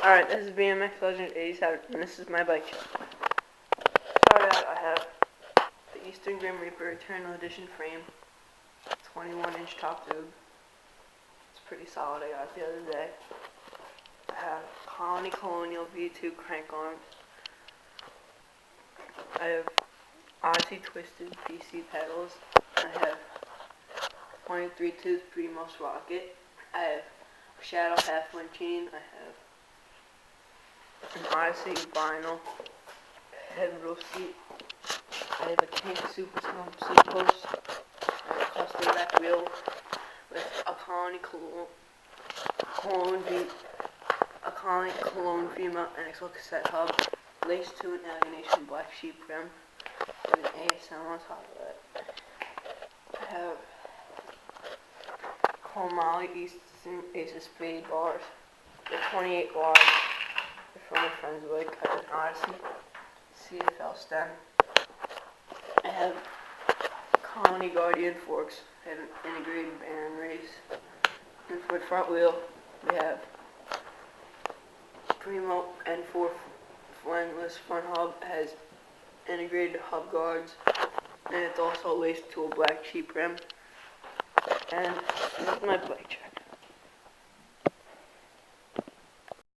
Alright, this is BmxLegend87's, and this is my bike check. Started out, I have the Eastern Grim Reaper Eternal Edition frame, 21-inch top tube. It's pretty solid, I got it the other day. I have Colony Colonial V2 crank arms. I have Odyssey Twisted PC pedals. I have 23 tooth BmxLegend rocket. I have Shadow half-wind chain. I have an Odyssey vinyl head roof seat. I have a Tank Super Stump seat post. I have a custom back wheel with a Colony Cologne female NXL cassette hub, lace to an Alienation black sheep rim, with an ASM on top of it. I have Colmali Ace of Spade bars. They're 28 bars. They're from my friend's bike. I have an Odyssey CFL stem. I have Colony Guardian forks. I have an integrated Baron race. And for the front wheel, we have Primo N4 flangeless front hub. It has integrated hub guards, and it's also laced to a black sheep rim. And this is my bike check.